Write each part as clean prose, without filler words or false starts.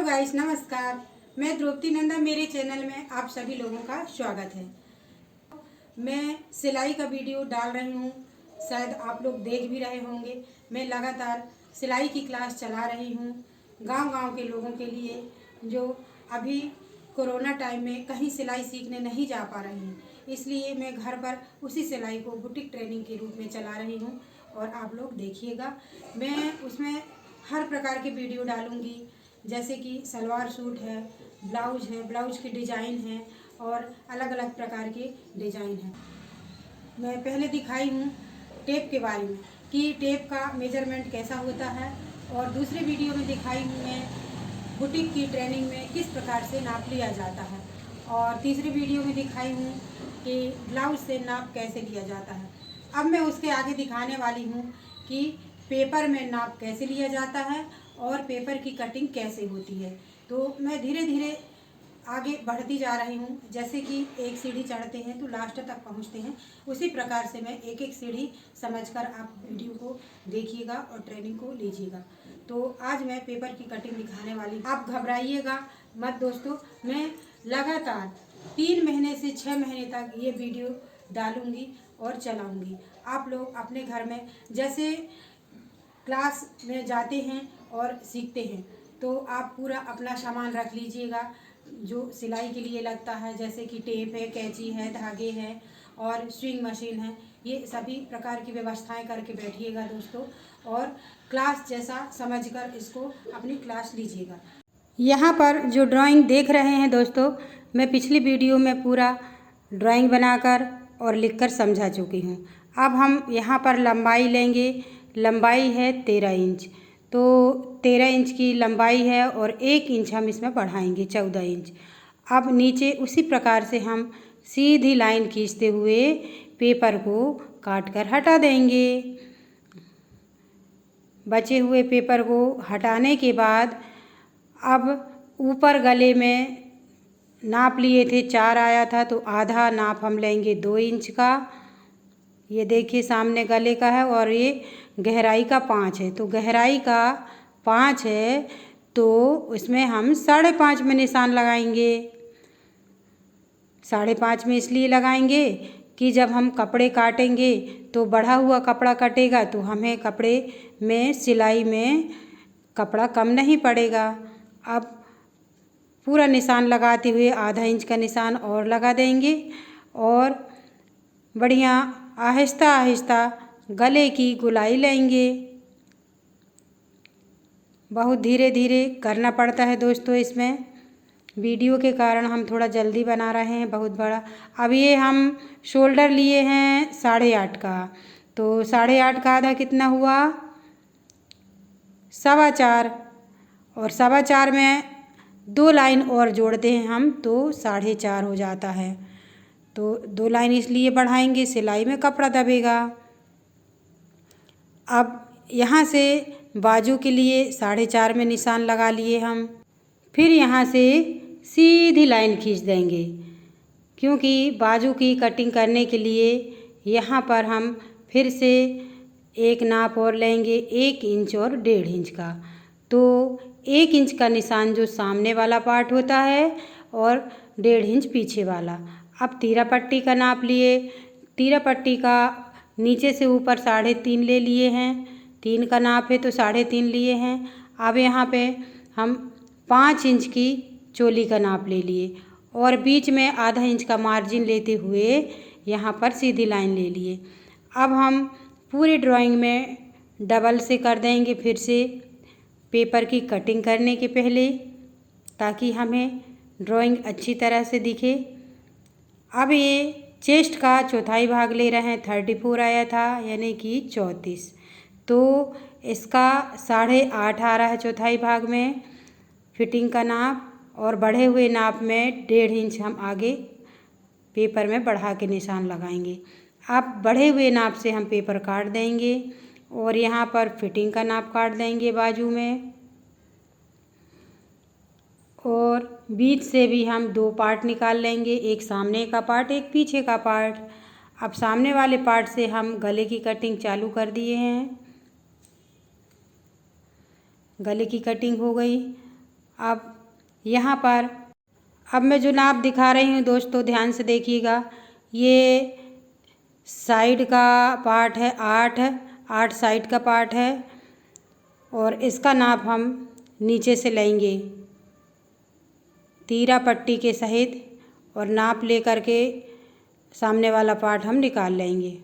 Hello guys, नमस्कार। मैं द्रौपदी नंदा, मेरे चैनल में आप सभी लोगों का स्वागत है। मैं सिलाई का वीडियो डाल रही हूँ, शायद आप लोग देख भी रहे होंगे। मैं लगातार सिलाई की क्लास चला रही हूँ गांव-गांव के लोगों के लिए, जो अभी कोरोना टाइम में कहीं सिलाई सीखने नहीं जा पा रहे हैं। इसलिए मैं घर पर उसी सिलाई को बुटीक ट्रेनिंग के रूप में चला रही हूँ और आप लोग देखिएगा। मैं उसमें हर प्रकार के वीडियो डालूँगी, जैसे कि सलवार सूट है, ब्लाउज की डिज़ाइन है और अलग अलग प्रकार के डिज़ाइन हैं। मैं पहले दिखाई हूँ टेप के बारे में कि टेप का मेजरमेंट कैसा होता है, और दूसरे वीडियो में दिखाई हूँ मैं बुटीक की ट्रेनिंग में किस प्रकार से नाप लिया जाता है, और तीसरे वीडियो में दिखाई हूँ कि ब्लाउज से नाप कैसे लिया जाता है। अब मैं उसके आगे दिखाने वाली हूँ कि पेपर में नाप कैसे लिया जाता है और पेपर की कटिंग कैसे होती है। तो मैं धीरे धीरे आगे बढ़ती जा रही हूँ। जैसे कि एक सीढ़ी चढ़ते हैं तो लास्ट तक पहुँचते हैं, उसी प्रकार से मैं एक एक सीढ़ी समझकर आप वीडियो को देखिएगा और ट्रेनिंग को लीजिएगा। तो आज मैं पेपर की कटिंग दिखाने वाली हूँ। आप घबराइएगा मत दोस्तों, मैं लगातार 3 महीने से 6 महीने तक ये वीडियो डालूँगी और चलाऊँगी। आप लोग अपने घर में जैसे क्लास में जाते हैं और सीखते हैं, तो आप पूरा अपना सामान रख लीजिएगा जो सिलाई के लिए लगता है, जैसे कि टेप है, कैंची है, धागे हैं और स्विंग मशीन है। ये सभी प्रकार की व्यवस्थाएं करके बैठिएगा दोस्तों, और क्लास जैसा समझकर इसको अपनी क्लास लीजिएगा। यहाँ पर जो ड्राइंग देख रहे हैं दोस्तों, मैं पिछली वीडियो में पूरा ड्राइंग बनाकर और लिखकर समझा चुकी हूँ। अब हम यहाँ पर लंबाई लेंगे। लंबाई है 13 इंच, तो 13 इंच की लंबाई है और 1 इंच हम इसमें बढ़ाएंगे, 14 इंच। अब नीचे उसी प्रकार से हम सीधी लाइन खींचते हुए पेपर को काट कर हटा देंगे। बचे हुए पेपर को हटाने के बाद अब ऊपर गले में नाप लिए थे 4 आया था, तो आधा नाप हम लेंगे 2 इंच का। ये देखिए सामने गले का है और ये गहराई का 5 है, तो गहराई का 5 है तो उसमें हम 5.5 में निशान लगाएंगे। 5.5 में इसलिए लगाएंगे कि जब हम कपड़े काटेंगे तो बढ़ा हुआ कपड़ा कटेगा, तो हमें कपड़े में सिलाई में कपड़ा कम नहीं पड़ेगा। अब पूरा निशान लगाते हुए आधा इंच का निशान और लगा देंगे और बढ़िया आहिस्ता आहिस्ता गले की गोलाई लेंगे। बहुत धीरे धीरे करना पड़ता है दोस्तों, इसमें वीडियो के कारण हम थोड़ा जल्दी बना रहे हैं बहुत बड़ा। अब ये हम शोल्डर लिए हैं 8.5 का, तो 8.5 का आधा कितना हुआ, 4.25, और 4.25 में 2 लाइन और जोड़ते हैं हम तो 4.5 हो जाता है। तो 2 लाइन इसलिए बढ़ाएंगे, सिलाई में कपड़ा दबेगा। अब यहाँ से बाजू के लिए 4.5 में निशान लगा लिए हम, फिर यहाँ से सीधी लाइन खींच देंगे, क्योंकि बाजू की कटिंग करने के लिए यहाँ पर हम फिर से एक नाप और लेंगे, 1 इंच और 1.5 इंच का। तो 1 इंच का निशान जो सामने वाला पार्ट होता है और 1.5 इंच पीछे वाला। अब तीरा पट्टी का नाप लिए, तीरा पट्टी का नीचे से ऊपर 3.5 ले लिए हैं, 3 का नाप है तो 3.5 लिए हैं। अब यहाँ पे हम 5 इंच की चोली का नाप ले लिए और बीच में आधा इंच का मार्जिन लेते हुए यहाँ पर सीधी लाइन ले लिए। अब हम पूरी ड्राइंग में डबल से कर देंगे फिर से पेपर की कटिंग करने के पहले, ताकि हमें ड्राइंग अच्छी तरह से दिखे। अब ये चेस्ट का चौथाई भाग ले रहे हैं, 34 आया था यानी कि 34, तो इसका 8.5 आ रहा है चौथाई भाग में फिटिंग का नाप, और बढ़े हुए नाप में 1.5 इंच हम आगे पेपर में बढ़ा के निशान लगाएंगे। अब बढ़े हुए नाप से हम पेपर काट देंगे और यहाँ पर फिटिंग का नाप काट देंगे बाजू में, और बीच से भी हम 2 पार्ट निकाल लेंगे, एक सामने का पार्ट, एक पीछे का पार्ट। अब सामने वाले पार्ट से हम गले की कटिंग चालू कर दिए हैं। गले की कटिंग हो गई। अब यहाँ पर अब मैं जो नाप दिखा रही हूँ दोस्तों, ध्यान से देखिएगा। ये साइड का पार्ट है 8 साइड का पार्ट है और इसका नाप हम नीचे से लेंगे तीरा पट्टी के सहित और नाप ले करके सामने वाला पार्ट हम निकाल लेंगे।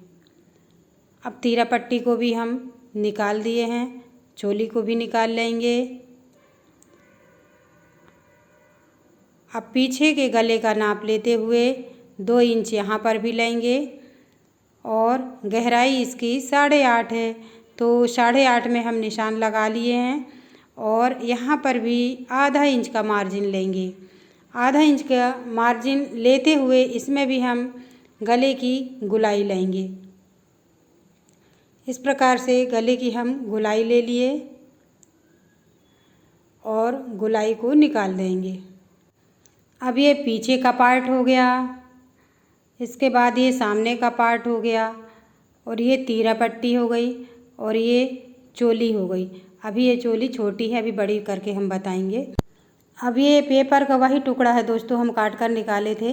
अब तीरा पट्टी को भी हम निकाल दिए हैं, चोली को भी निकाल लेंगे। अब पीछे के गले का नाप लेते हुए 2 इंच यहाँ पर भी लेंगे और गहराई इसकी 8.5 है, तो 8.5 में हम निशान लगा लिए हैं और यहाँ पर भी आधा इंच का मार्जिन लेंगे। आधा इंच का मार्जिन लेते हुए इसमें भी हम गले की गुलाई लेंगे। इस प्रकार से गले की हम गुलाई ले लिए और गुलाई को निकाल देंगे। अब ये पीछे का पार्ट हो गया, इसके बाद ये सामने का पार्ट हो गया और ये तीरा पट्टी हो गई और ये चोली हो गई। अभी ये चोली छोटी है, अभी बड़ी करके हम बताएंगे। अब ये पेपर का वही टुकड़ा है दोस्तों, हम काट कर निकाले थे।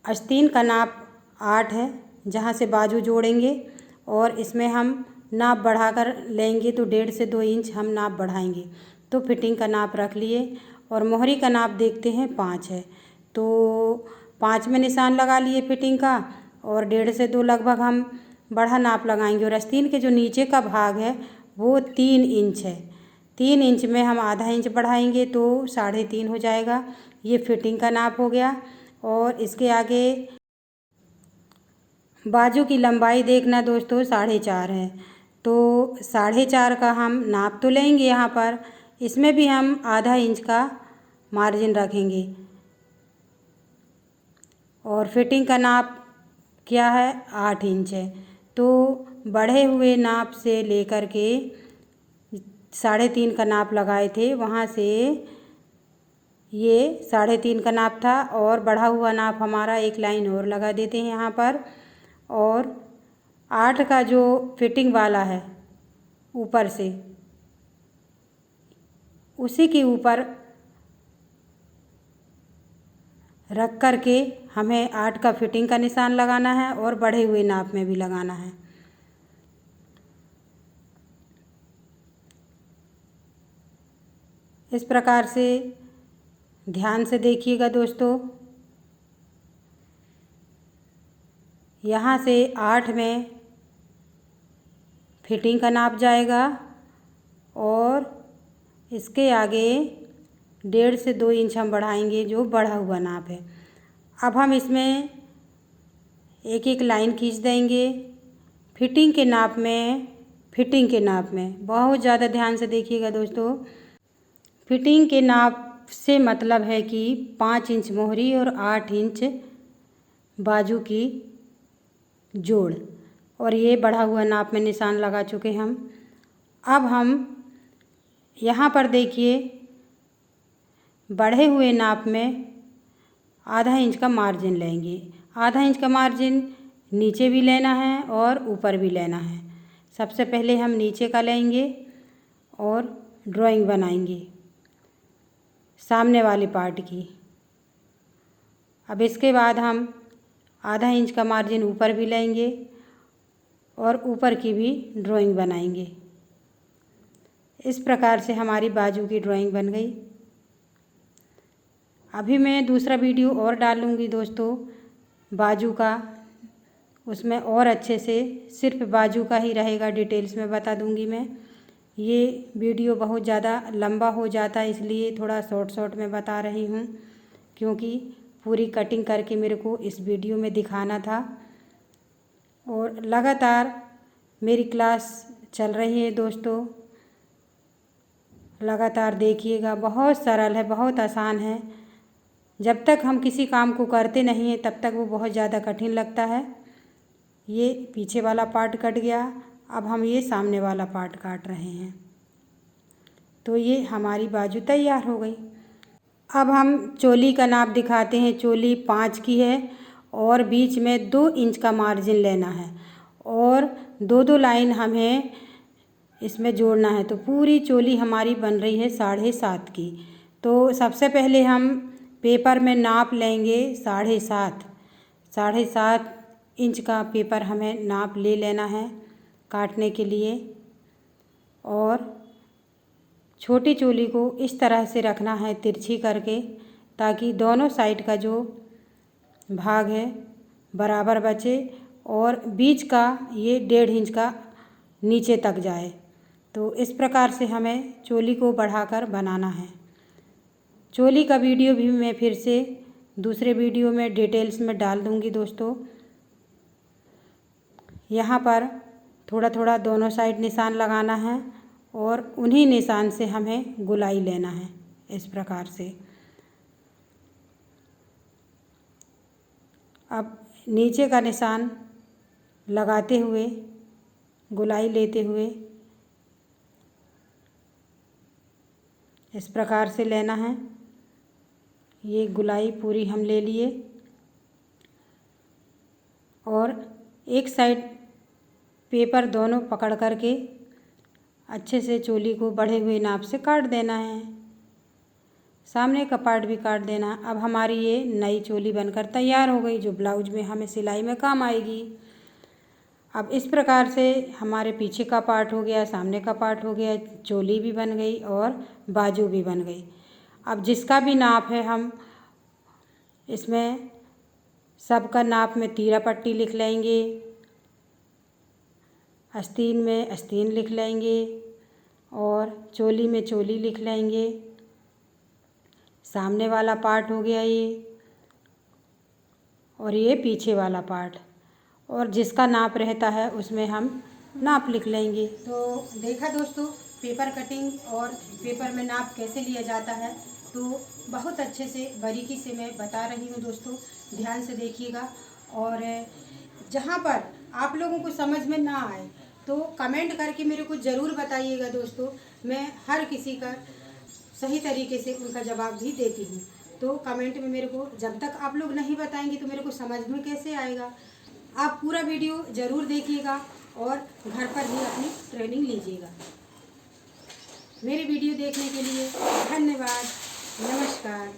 आस्तीन का नाप 8 है, जहाँ से बाजू जोड़ेंगे और इसमें हम नाप बढ़ाकर लेंगे तो 1.5 से 2 इंच हम नाप बढ़ाएंगे। तो फिटिंग का नाप रख लिए और मोहरी का नाप देखते हैं 5 है, तो 5 में निशान लगा लिए फिटिंग का और 1.5 से 2 लगभग हम बढ़ा नाप लगाएंगे। और आस्तीन के जो नीचे का भाग है वो 3 इंच है, 3 इंच में हम आधा इंच बढ़ाएंगे तो 3.5 हो जाएगा। ये फिटिंग का नाप हो गया। और इसके आगे बाजू की लंबाई देखना दोस्तों 4.5 है, तो 4.5 का हम नाप तो लेंगे यहाँ पर, इसमें भी हम आधा इंच का मार्जिन रखेंगे। और फिटिंग का नाप क्या है 8 इंच है, तो बढ़े हुए नाप से लेकर के 3.5 का नाप लगाए थे, वहाँ से ये 3.5 का नाप था और बढ़ा हुआ नाप हमारा एक लाइन और लगा देते हैं यहाँ पर। और 8 का जो फिटिंग वाला है ऊपर से, उसी के ऊपर रख कर के हमें 8 का फिटिंग का निशान लगाना है और बढ़े हुए नाप में भी लगाना है। इस प्रकार से ध्यान से देखिएगा दोस्तों। यहाँ से 8 में फिटिंग का नाप जाएगा और इसके आगे 1.5 से 2 इंच हम बढ़ाएंगे जो बढ़ा हुआ नाप है। अब हम इसमें एक एक लाइन खींच देंगे फिटिंग के नाप में। फिटिंग के नाप में बहुत ज़्यादा ध्यान से देखिएगा दोस्तों। फिटिंग के नाप से मतलब है कि 5 इंच मोहरी और 8 इंच बाजू की जोड़, और ये बढ़ा हुआ नाप में निशान लगा चुके हम। अब हम यहाँ पर देखिए बढ़े हुए नाप में आधा इंच का मार्जिन लेंगे। आधा इंच का मार्जिन नीचे भी लेना है और ऊपर भी लेना है। सबसे पहले हम नीचे का लेंगे और ड्राइंग बनाएंगे सामने वाले पार्ट की। अब इसके बाद हम आधा इंच का मार्जिन ऊपर भी लेंगे और ऊपर की भी ड्राइंग बनाएंगे। इस प्रकार से हमारी बाजू की ड्राइंग बन गई। अभी मैं दूसरा वीडियो और डालूँगी दोस्तों बाजू का, उसमें और अच्छे से सिर्फ बाजू का ही रहेगा, डिटेल्स में बता दूँगी मैं। ये वीडियो बहुत ज़्यादा लंबा हो जाता है, इसलिए थोड़ा शॉर्ट में बता रही हूँ, क्योंकि पूरी कटिंग करके मेरे को इस वीडियो में दिखाना था। और लगातार मेरी क्लास चल रही है दोस्तों, लगातार देखिएगा। बहुत सरल है, बहुत आसान है। जब तक हम किसी काम को करते नहीं हैं तब तक वो बहुत ज़्यादा कठिन लगता है। ये पीछे वाला पार्ट कट गया, अब हम ये सामने वाला पार्ट काट रहे हैं। तो ये हमारी बाजू तैयार हो गई। अब हम चोली का नाप दिखाते हैं। चोली 5 की है और बीच में 2 इंच का मार्जिन लेना है और 2-2 लाइन हमें इसमें जोड़ना है। तो पूरी चोली हमारी बन रही है 7.5 की। तो सबसे पहले हम पेपर में नाप लेंगे 7.5 इंच का पेपर हमें नाप ले लेना है काटने के लिए। और छोटी चोली को इस तरह से रखना है तिरछी करके, ताकि दोनों साइड का जो भाग है बराबर बचे और बीच का ये 1.5 इंच का नीचे तक जाए। तो इस प्रकार से हमें चोली को बढ़ाकर बनाना है। चोली का वीडियो भी मैं फिर से दूसरे वीडियो में डिटेल्स में डाल दूँगी दोस्तों। यहाँ पर थोड़ा थोड़ा दोनों साइड निशान लगाना है और उन्हीं निशान से हमें गुलाई लेना है इस प्रकार से। अब नीचे का निशान लगाते हुए गुलाई लेते हुए इस प्रकार से लेना है। ये गुलाई पूरी हम ले लिए और एक साइड पेपर दोनों पकड़ करके अच्छे से चोली को बढ़े हुए नाप से काट देना है। सामने का पार्ट भी काट देना। अब हमारी ये नई चोली बनकर तैयार हो गई, जो ब्लाउज में हमें सिलाई में काम आएगी। अब इस प्रकार से हमारे पीछे का पार्ट हो गया, सामने का पार्ट हो गया, चोली भी बन गई और बाजू भी बन गई। अब जिसका भी नाप है हम इसमें सबका नाप में तीरा पट्टी लिख लेंगे, आस्तीन में आस्तीन लिख लेंगे और चोली में चोली लिख लेंगे। सामने वाला पार्ट हो गया ये, और ये पीछे वाला पार्ट, और जिसका नाप रहता है उसमें हम नाप लिख लेंगे। तो देखा दोस्तों पेपर कटिंग और पेपर में नाप कैसे लिया जाता है, तो बहुत अच्छे से बारीकी से मैं बता रही हूँ दोस्तों, ध्यान से देखिएगा। और जहाँ पर आप लोगों को समझ में ना आए तो कमेंट करके मेरे को ज़रूर बताइएगा दोस्तों। मैं हर किसी का सही तरीके से उनका जवाब भी देती हूँ। तो कमेंट में मेरे को जब तक आप लोग नहीं बताएंगे तो मेरे को समझ में कैसे आएगा। आप पूरा वीडियो ज़रूर देखिएगा और घर पर ही अपनी ट्रेनिंग लीजिएगा। मेरे वीडियो देखने के लिए धन्यवाद। नमस्कार।